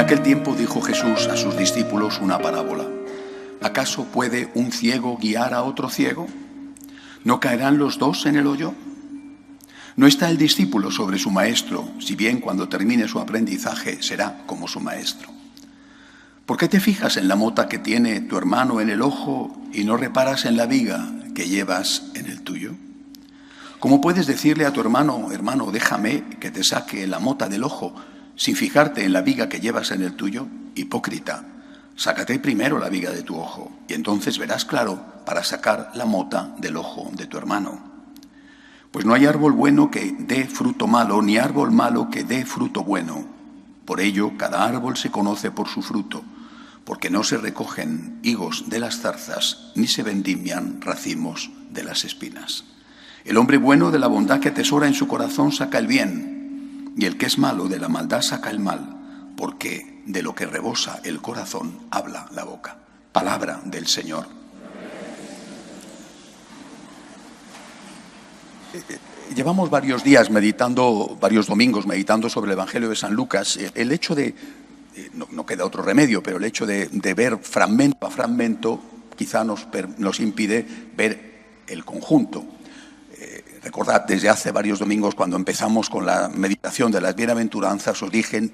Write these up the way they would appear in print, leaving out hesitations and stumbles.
aquel tiempo dijo Jesús a sus discípulos una parábola. ¿Acaso puede un ciego guiar a otro ciego? ¿No caerán los dos en el hoyo? No está el discípulo sobre su maestro, si bien cuando termine su aprendizaje será como su maestro. ¿Por qué te fijas en la mota que tiene tu hermano en el ojo y no reparas en la viga que llevas en el tuyo? ¿Cómo puedes decirle a tu hermano, hermano, déjame que te saque la mota del ojo, sin fijarte en la viga que llevas en el tuyo? Hipócrita, sácate primero la viga de tu ojo, y entonces verás claro para sacar la mota del ojo de tu hermano. Pues no hay árbol bueno que dé fruto malo, ni árbol malo que dé fruto bueno. Por ello, cada árbol se conoce por su fruto, porque no se recogen higos de las zarzas, ni se vendimian racimos de las espinas. El hombre bueno de la bondad que atesora en su corazón saca el bien, y el que es malo de la maldad saca el mal, porque de lo que rebosa el corazón habla la boca. Palabra del Señor. Llevamos varios días varios domingos meditando sobre el Evangelio de San Lucas. El hecho de, no queda otro remedio, pero el hecho de ver fragmento a fragmento quizá nos impide ver el conjunto. Recordad, desde hace varios domingos, cuando empezamos con la meditación de las bienaventuranzas, os dije,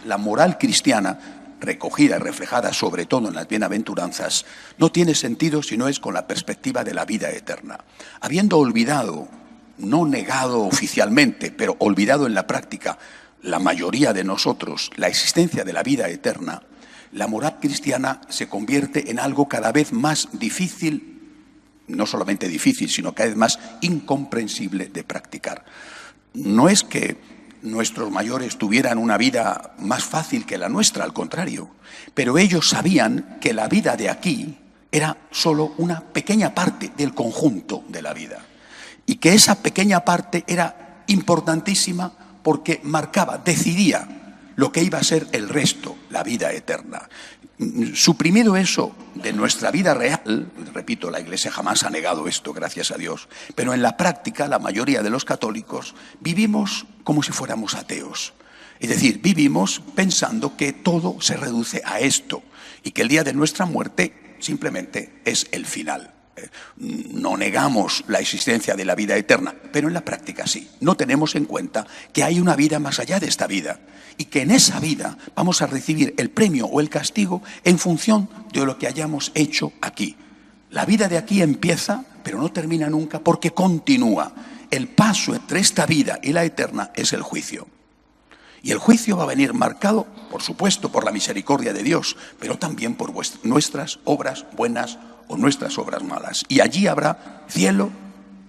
la moral cristiana, recogida y reflejada sobre todo en las bienaventuranzas, no tiene sentido si no es con la perspectiva de la vida eterna. Habiendo olvidado, no negado oficialmente, pero olvidado en la práctica, la mayoría de nosotros, la existencia de la vida eterna, la moral cristiana se convierte en algo cada vez más difícil, no solamente difícil, sino cada vez más incomprensible de practicar. No es que nuestros mayores tuvieran una vida más fácil que la nuestra, al contrario, pero ellos sabían que la vida de aquí era solo una pequeña parte del conjunto de la vida, y que esa pequeña parte era importantísima porque marcaba, decidía lo que iba a ser el resto, la vida eterna. Suprimido eso de nuestra vida real, repito, la Iglesia jamás ha negado esto, gracias a Dios, pero en la práctica la mayoría de los católicos vivimos como si fuéramos ateos. Es decir, vivimos pensando que todo se reduce a esto y que el día de nuestra muerte simplemente es el final. No negamos la existencia de la vida eterna, pero en la práctica sí. No tenemos en cuenta que hay una vida más allá de esta vida y que en esa vida vamos a recibir el premio o el castigo en función de lo que hayamos hecho aquí. La vida de aquí empieza, pero no termina nunca porque continúa. El paso entre esta vida y la eterna es el juicio. Y el juicio va a venir marcado, por supuesto, por la misericordia de Dios, pero también por nuestras obras buenas o nuestras obras malas. Y allí habrá cielo,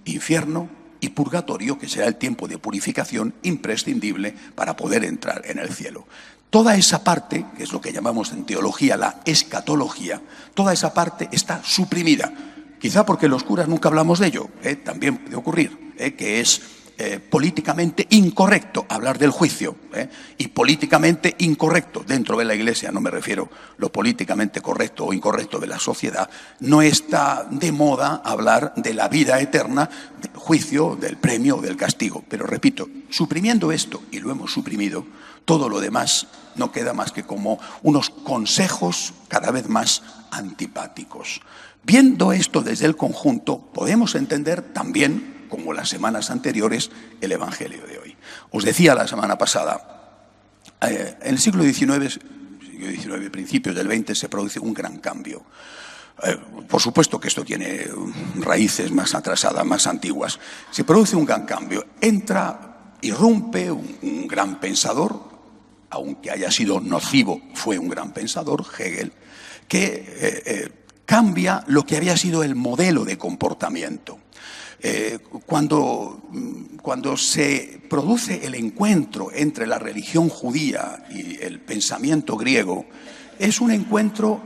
infierno y purgatorio, que será el tiempo de purificación imprescindible para poder entrar en el cielo. Toda esa parte, que es lo que llamamos en teología la escatología, toda esa parte está suprimida. Quizá porque los curas nunca hablamos de ello, también puede ocurrir, que es políticamente incorrecto hablar del juicio, y políticamente incorrecto dentro de la Iglesia, no me refiero lo políticamente correcto o incorrecto de la sociedad, no está de moda hablar de la vida eterna, del juicio, del premio o del castigo. Pero repito, suprimiendo esto, y lo hemos suprimido, todo lo demás no queda más que como unos consejos cada vez más antipáticos. Viendo esto desde el conjunto, podemos entender también, como las semanas anteriores, el Evangelio de hoy. Os decía la semana pasada, en el siglo XIX, principios del XX, se produce un gran cambio. Por supuesto que esto tiene raíces más atrasadas, más antiguas. Se produce un gran cambio. Irrumpe un gran pensador, aunque haya sido nocivo, fue un gran pensador, Hegel, que cambia lo que había sido el modelo de comportamiento. Cuando se produce el encuentro entre la religión judía y el pensamiento griego, es un encuentro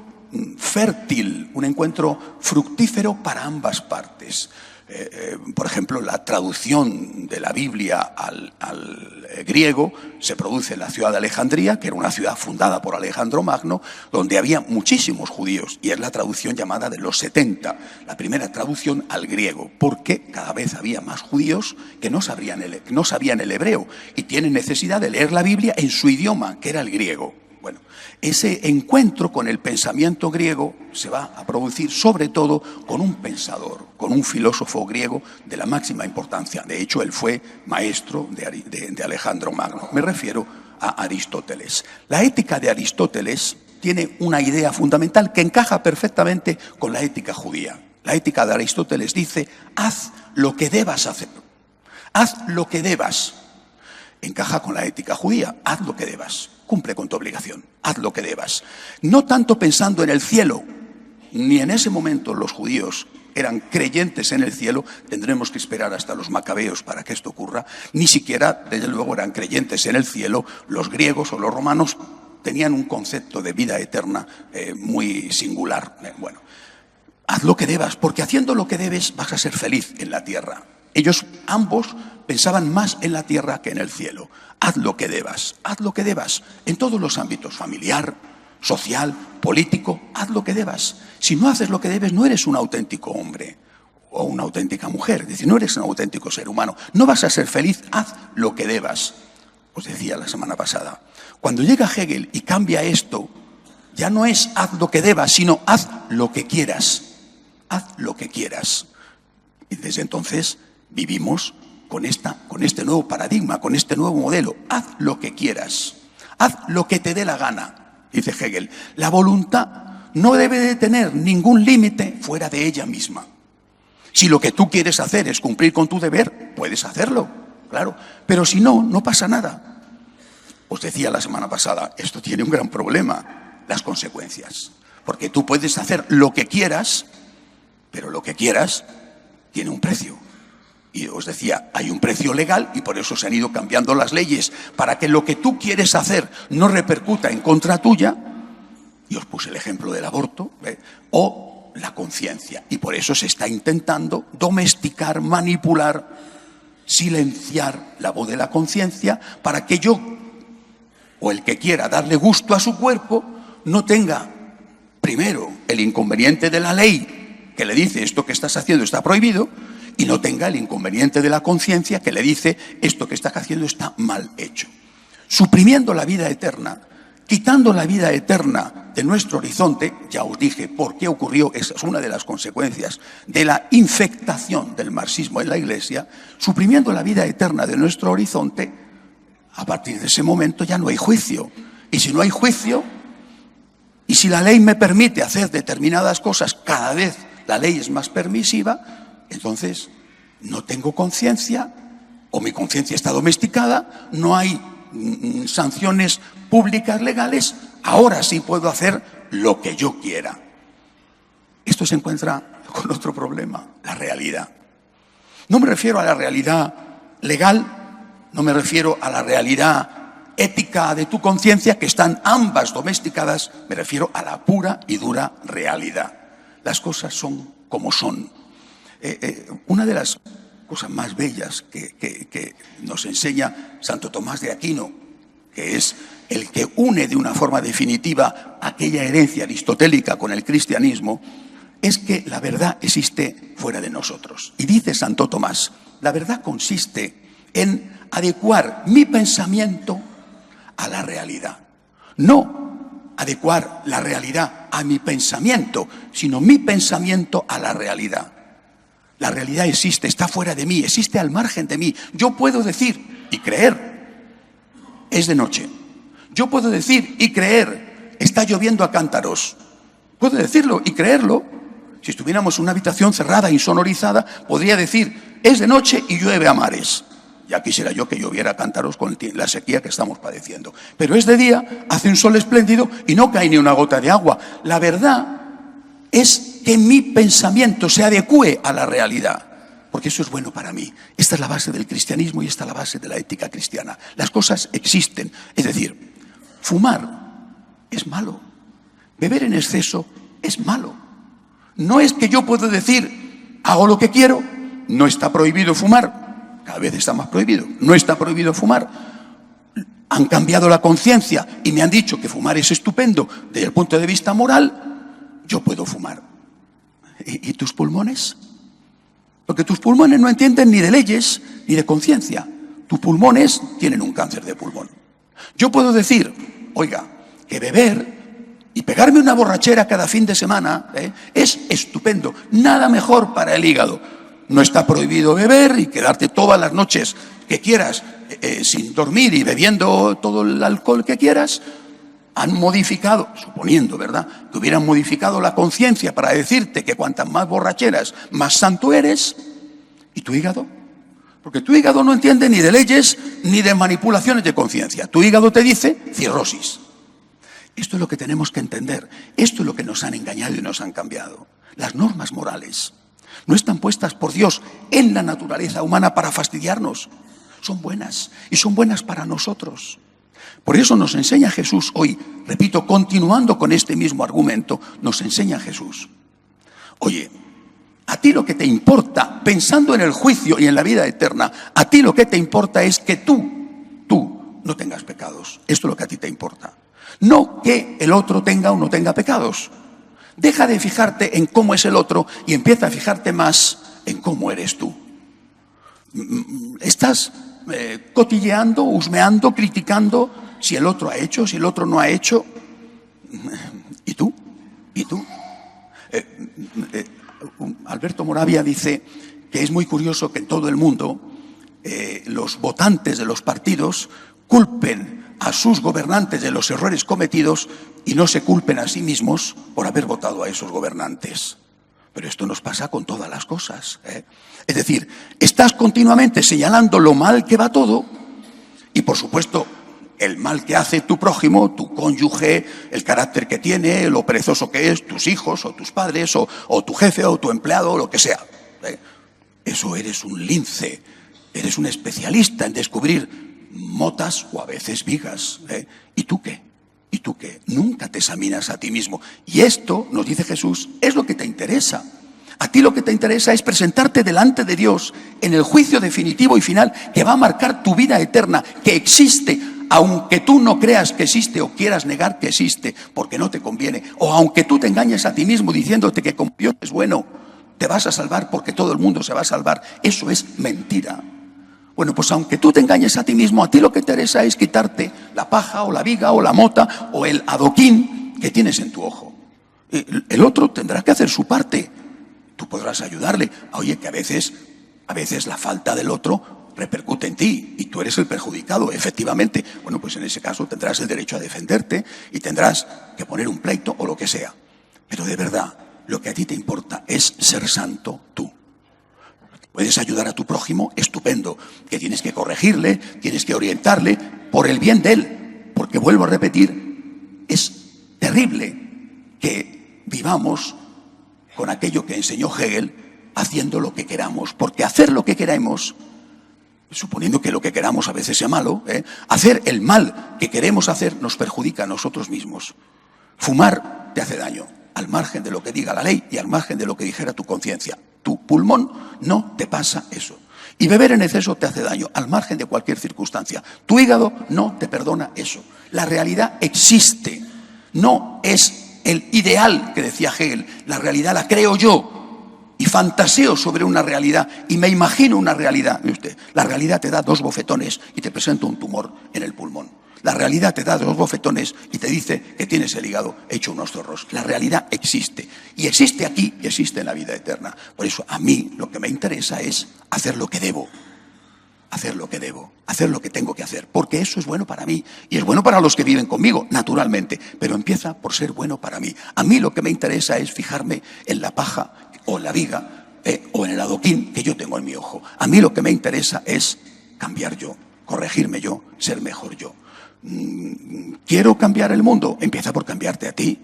fértil, un encuentro fructífero para ambas partes. Por ejemplo, la traducción de la Biblia al griego se produce en la ciudad de Alejandría, que era una ciudad fundada por Alejandro Magno, donde había muchísimos judíos, y es la traducción llamada de los 70, la primera traducción al griego, porque cada vez había más judíos que no sabían el hebreo y tienen necesidad de leer la Biblia en su idioma, que era el griego. Bueno, ese encuentro con el pensamiento griego se va a producir sobre todo con un pensador, con un filósofo griego de la máxima importancia. De hecho, él fue maestro de Alejandro Magno. Me refiero a Aristóteles. La ética de Aristóteles tiene una idea fundamental que encaja perfectamente con la ética judía. La ética de Aristóteles dice: haz lo que debas hacer. Haz lo que debas. Encaja con la ética judía. Haz lo que debas. Cumple con tu obligación. Haz lo que debas. No tanto pensando en el cielo, ni en ese momento los judíos eran creyentes en el cielo, tendremos que esperar hasta los macabeos para que esto ocurra, ni siquiera, desde luego, eran creyentes en el cielo. Los griegos o los romanos tenían un concepto de vida eterna muy singular. Bueno, haz lo que debas, porque haciendo lo que debes vas a ser feliz en la tierra. Ellos ambos pensaban más en la tierra que en el cielo. Haz lo que debas, en todos los ámbitos, familiar, social, político, haz lo que debas. Si no haces lo que debes, no eres un auténtico hombre o una auténtica mujer, es decir, no eres un auténtico ser humano, no vas a ser feliz, haz lo que debas. Os decía la semana pasada, cuando llega Hegel y cambia esto, ya no es haz lo que debas, sino haz lo que quieras, haz lo que quieras. Y desde entonces vivimos con este nuevo paradigma, con este nuevo modelo. Haz lo que quieras, haz lo que te dé la gana, dice Hegel. La voluntad no debe de tener ningún límite fuera de ella misma. Si lo que tú quieres hacer es cumplir con tu deber, puedes hacerlo, claro. Pero si no, no pasa nada. Os decía la semana pasada, esto tiene un gran problema, las consecuencias. Porque tú puedes hacer lo que quieras, pero lo que quieras tiene un precio. Y os decía, hay un precio legal y por eso se han ido cambiando las leyes para que lo que tú quieres hacer no repercuta en contra tuya. Y os puse el ejemplo del aborto, o la conciencia. Y por eso se está intentando domesticar, manipular, silenciar la voz de la conciencia para que yo, o el que quiera darle gusto a su cuerpo, no tenga primero el inconveniente de la ley que le dice esto que estás haciendo está prohibido, y no tenga el inconveniente de la conciencia que le dice esto que estás haciendo está mal hecho. Suprimiendo la vida eterna, quitando la vida eterna de nuestro horizonte, ya os dije por qué ocurrió, esa es una de las consecuencias de la infectación del marxismo en la Iglesia, suprimiendo la vida eterna de nuestro horizonte, a partir de ese momento ya no hay juicio. Y si no hay juicio, y si la ley me permite hacer determinadas cosas, cada vez la ley es más permisiva, entonces no tengo conciencia, o mi conciencia está domesticada, no hay sanciones públicas legales, ahora sí puedo hacer lo que yo quiera. Esto se encuentra con otro problema, la realidad. No me refiero a la realidad legal, no me refiero a la realidad ética de tu conciencia, que están ambas domesticadas, me refiero a la pura y dura realidad. Las cosas son como son. Una de las cosas más bellas que nos enseña Santo Tomás de Aquino, que es el que une de una forma definitiva aquella herencia aristotélica con el cristianismo, es que la verdad existe fuera de nosotros. Y dice Santo Tomás, la verdad consiste en adecuar mi pensamiento a la realidad. No adecuar la realidad a mi pensamiento, sino mi pensamiento a la realidad. La realidad existe, está fuera de mí, existe al margen de mí. Yo puedo decir y creer, es de noche. Yo puedo decir y creer, está lloviendo a cántaros. Puedo decirlo y creerlo. Si estuviéramos en una habitación cerrada, insonorizada, podría decir, es de noche y llueve a mares. Ya quisiera yo que lloviera a cántaros con la sequía que estamos padeciendo. Pero es de día, hace un sol espléndido y no cae ni una gota de agua. La verdad es que mi pensamiento se adecue a la realidad, porque eso es bueno para mí. Esta es la base del cristianismo y esta es la base de la ética cristiana. Las cosas existen, es decir, fumar es malo, beber en exceso es malo. No es que yo puedo decir, hago lo que quiero, no está prohibido fumar, cada vez está más prohibido, no está prohibido fumar. Han cambiado la conciencia y me han dicho que fumar es estupendo desde el punto de vista moral, yo puedo fumar. ¿Y tus pulmones? Porque tus pulmones no entienden ni de leyes ni de conciencia. Tus pulmones tienen un cáncer de pulmón. Yo puedo decir, oiga, que beber y pegarme una borrachera cada fin de semana es estupendo. Nada mejor para el hígado. No está prohibido beber y quedarte todas las noches que quieras sin dormir y bebiendo todo el alcohol que quieras. Han modificado, suponiendo, ¿verdad?, que hubieran modificado la conciencia para decirte que cuantas más borracheras, más santo eres. ¿Y tu hígado? Porque tu hígado no entiende ni de leyes ni de manipulaciones de conciencia. Tu hígado te dice cirrosis. Esto es lo que tenemos que entender. Esto es lo que nos han engañado y nos han cambiado. Las normas morales no están puestas por Dios en la naturaleza humana para fastidiarnos. Son buenas y son buenas para nosotros. Por eso nos enseña Jesús hoy, repito, continuando con este mismo argumento, nos enseña Jesús. Oye, a ti lo que te importa, pensando en el juicio y en la vida eterna, a ti lo que te importa es que tú no tengas pecados. Esto es lo que a ti te importa. No que el otro tenga o no tenga pecados. Deja de fijarte en cómo es el otro y empieza a fijarte más en cómo eres tú. Estás cotilleando, husmeando, criticando si el otro ha hecho, si el otro no ha hecho. ¿Y tú? ¿Y tú? Alberto Moravia dice que es muy curioso que en todo el mundo los votantes de los partidos culpen a sus gobernantes de los errores cometidos y no se culpen a sí mismos por haber votado a esos gobernantes. Pero esto nos pasa con todas las cosas. Es decir, estás continuamente señalando lo mal que va todo y, por supuesto, el mal que hace tu prójimo, tu cónyuge, el carácter que tiene, lo perezoso que es, tus hijos o tus padres o tu jefe o tu empleado o lo que sea. Eso eres un lince, eres un especialista en descubrir motas o a veces vigas. ¿Y tú qué? ¿Y tú qué? Nunca te examinas a ti mismo. Y esto, nos dice Jesús, es lo que te interesa. A ti lo que te interesa es presentarte delante de Dios en el juicio definitivo y final que va a marcar tu vida eterna, que existe, aunque tú no creas que existe o quieras negar que existe, porque no te conviene. O aunque tú te engañes a ti mismo diciéndote que como Dios es bueno, te vas a salvar porque todo el mundo se va a salvar. Eso es mentira. Bueno, pues aunque tú te engañes a ti mismo, a ti lo que te interesa es quitarte la paja o la viga o la mota o el adoquín que tienes en tu ojo. El otro tendrá que hacer su parte. Tú podrás ayudarle. Oye, que a veces la falta del otro repercute en ti y tú eres el perjudicado, efectivamente. Bueno, pues en ese caso tendrás el derecho a defenderte y tendrás que poner un pleito o lo que sea. Pero de verdad, lo que a ti te importa es ser santo tú. Puedes ayudar a tu prójimo, estupendo, que tienes que corregirle, tienes que orientarle por el bien de él. Porque vuelvo a repetir, es terrible que vivamos con aquello que enseñó Hegel, haciendo lo que queramos. Porque hacer lo que queremos, suponiendo que lo que queramos a veces sea malo, hacer el mal que queremos hacer nos perjudica a nosotros mismos. Fumar te hace daño, al margen de lo que diga la ley y al margen de lo que dijera tu conciencia. Tu pulmón no te pasa eso. Y beber en exceso te hace daño, al margen de cualquier circunstancia. Tu hígado no te perdona eso. La realidad existe. No es el ideal que decía Hegel. La realidad la creo yo. Y fantaseo sobre una realidad y me imagino una realidad. ¿Ve usted? La realidad te da 2 bofetones y te presenta un tumor en el pulmón. La realidad te da 2 bofetones y te dice que tienes el hígado hecho unos zorros. La realidad existe. Y existe aquí y existe en la vida eterna. Por eso a mí lo que me interesa es hacer lo que debo. Hacer lo que debo. Hacer lo que tengo que hacer. Porque eso es bueno para mí. Y es bueno para los que viven conmigo, naturalmente. Pero empieza por ser bueno para mí. A mí lo que me interesa es fijarme en la paja o en la viga o en el adoquín que yo tengo en mi ojo. A mí lo que me interesa es cambiar yo, corregirme yo, ser mejor yo. ¿Quiero cambiar el mundo? Empieza por cambiarte a ti.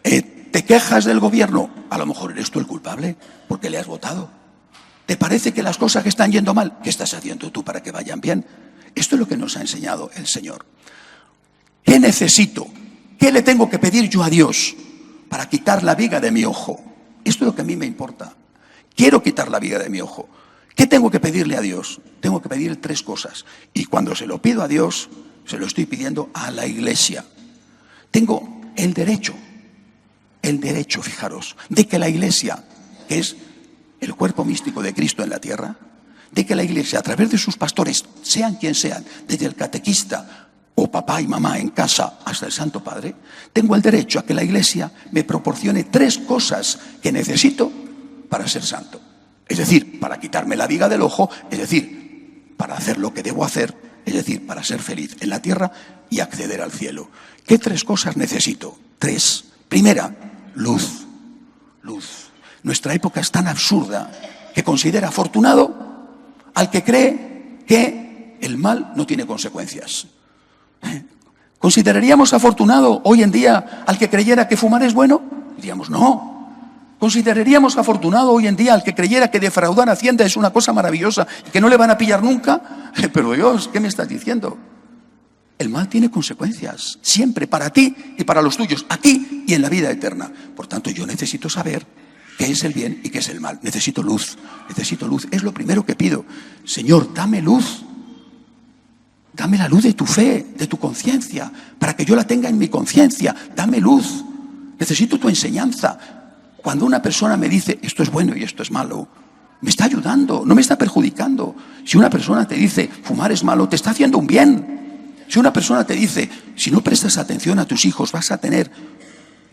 ¿Te quejas del gobierno? A lo mejor eres tú el culpable porque le has votado. ¿Te parece que las cosas que están yendo mal? ¿Qué estás haciendo tú para que vayan bien? Esto es lo que nos ha enseñado el Señor. ¿Qué necesito? ¿Qué le tengo que pedir yo a Dios para quitar la viga de mi ojo? Esto es lo que a mí me importa. Quiero quitar la viga de mi ojo. ¿Qué tengo que pedirle a Dios? Tengo que pedir 3 cosas. Y cuando se lo pido a Dios, se lo estoy pidiendo a la Iglesia. Tengo el derecho, fijaros, de que la Iglesia, que es el cuerpo místico de Cristo en la tierra, de que la Iglesia, a través de sus pastores, sean quien sean, desde el catequista o o papá y mamá en casa hasta el Santo Padre, tengo el derecho a que la Iglesia me proporcione 3 cosas que necesito para ser santo. Es decir, para quitarme la viga del ojo, es decir, para hacer lo que debo hacer, es decir, para ser feliz en la tierra y acceder al cielo. ¿Qué 3 cosas necesito? 3. Primera, luz. Luz. Nuestra época es tan absurda que considera afortunado al que cree que el mal no tiene consecuencias. ¿Consideraríamos afortunado hoy en día al que creyera que fumar es bueno? Diríamos, no. ¿Consideraríamos afortunado hoy en día al que creyera que defraudar a Hacienda es una cosa maravillosa y que no le van a pillar nunca? Pero Dios, ¿qué me estás diciendo? El mal tiene consecuencias, siempre, para ti y para los tuyos, aquí y en la vida eterna. Por tanto, yo necesito saber qué es el bien y qué es el mal. Necesito luz, es lo primero que pido. Señor, dame luz. Dame la luz de tu fe, de tu conciencia, para que yo la tenga en mi conciencia. Dame luz. Necesito tu enseñanza. Cuando una persona me dice, esto es bueno y esto es malo, me está ayudando, no me está perjudicando. Si una persona te dice, fumar es malo, te está haciendo un bien. Si una persona te dice, si no prestas atención a tus hijos, vas a tener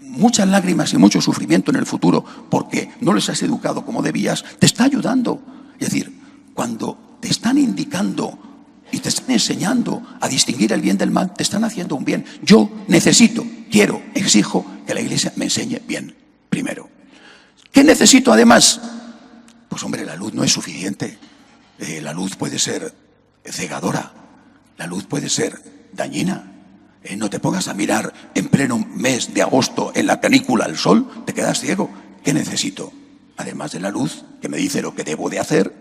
muchas lágrimas y mucho sufrimiento en el futuro porque no les has educado como debías, te está ayudando. Es decir, cuando te están indicando y te están enseñando a distinguir el bien del mal, te están haciendo un bien. Yo necesito, quiero, exijo que la Iglesia me enseñe bien, primero. ¿Qué necesito además? Pues hombre, la luz no es suficiente. La luz puede ser cegadora, la luz puede ser dañina. No te pongas a mirar en pleno mes de agosto en la canícula al sol, te quedas ciego. ¿Qué necesito? Además de la luz que me dice lo que debo de hacer,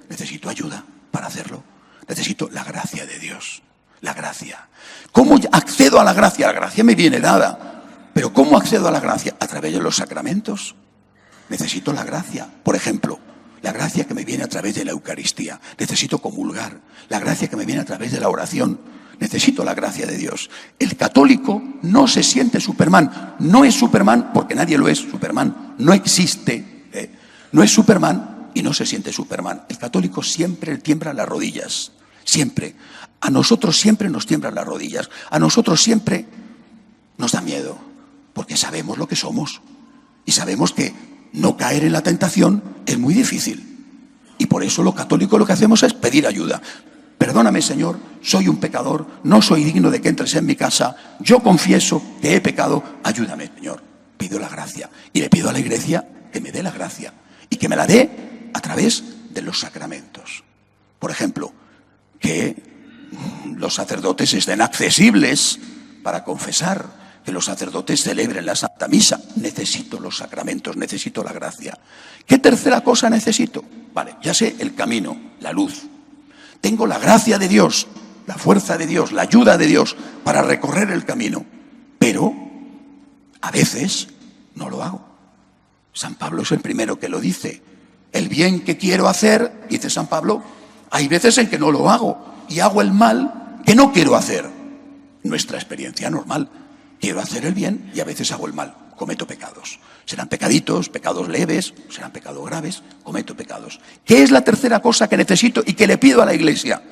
necesito ayuda para hacerlo. Necesito la gracia de Dios, la gracia. ¿Cómo accedo a la gracia? La gracia me viene dada. Pero ¿cómo accedo a la gracia? A través de los sacramentos. Necesito la gracia. Por ejemplo, la gracia que me viene a través de la Eucaristía. Necesito comulgar. La gracia que me viene a través de la oración. Necesito la gracia de Dios. El católico no se siente Superman. No es Superman porque nadie lo es. Superman no existe. No es Superman y no se siente Superman. El católico siempre tiembla las rodillas. Siempre. A nosotros siempre nos tiemblan las rodillas. A nosotros siempre nos da miedo. Porque sabemos lo que somos. Y sabemos que no caer en la tentación es muy difícil. Y por eso los católicos lo que hacemos es pedir ayuda. Perdóname, Señor, soy un pecador, no soy digno de que entres en mi casa, yo confieso que he pecado, ayúdame, Señor. Pido la gracia y le pido a la Iglesia que me dé la gracia y que me la dé a través de los sacramentos. Por ejemplo, que los sacerdotes estén accesibles para confesar, que los sacerdotes celebren la Santa Misa. Necesito los sacramentos, necesito la gracia. ¿Qué tercera cosa necesito? Vale, ya sé el camino, la luz. Tengo la gracia de Dios, la fuerza de Dios, la ayuda de Dios para recorrer el camino. Pero a veces no lo hago. San Pablo es el primero que lo dice. El bien que quiero hacer, dice San Pablo, hay veces en que no lo hago y hago el mal que no quiero hacer. Nuestra experiencia normal. Quiero hacer el bien y a veces hago el mal. Cometo pecados. Serán pecaditos, pecados leves, serán pecados graves, cometo pecados. ¿Qué es la tercera cosa que necesito y que le pido a la Iglesia?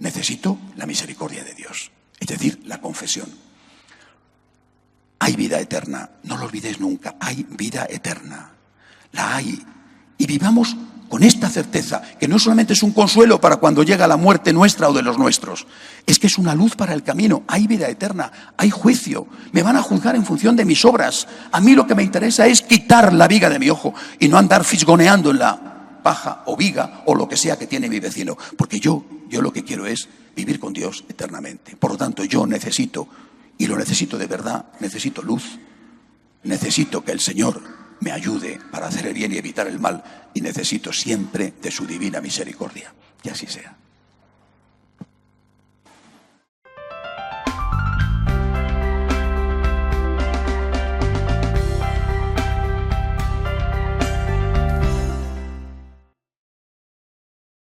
Necesito la misericordia de Dios, es decir, la confesión. Hay vida eterna, no lo olvidéis nunca, hay vida eterna. La hay. Y vivamos con esta certeza, que no solamente es un consuelo para cuando llega la muerte nuestra o de los nuestros, es que es una luz para el camino. Hay vida eterna, hay juicio, me van a juzgar en función de mis obras. A mí lo que me interesa es quitar la viga de mi ojo y no andar fisgoneando en la paja o viga o lo que sea que tiene mi vecino, porque yo lo que quiero es vivir con Dios eternamente. Por lo tanto, yo necesito, y lo necesito de verdad, necesito luz, necesito que el Señor me ayude para hacer el bien y evitar el mal, y necesito siempre de su divina misericordia. Y así sea.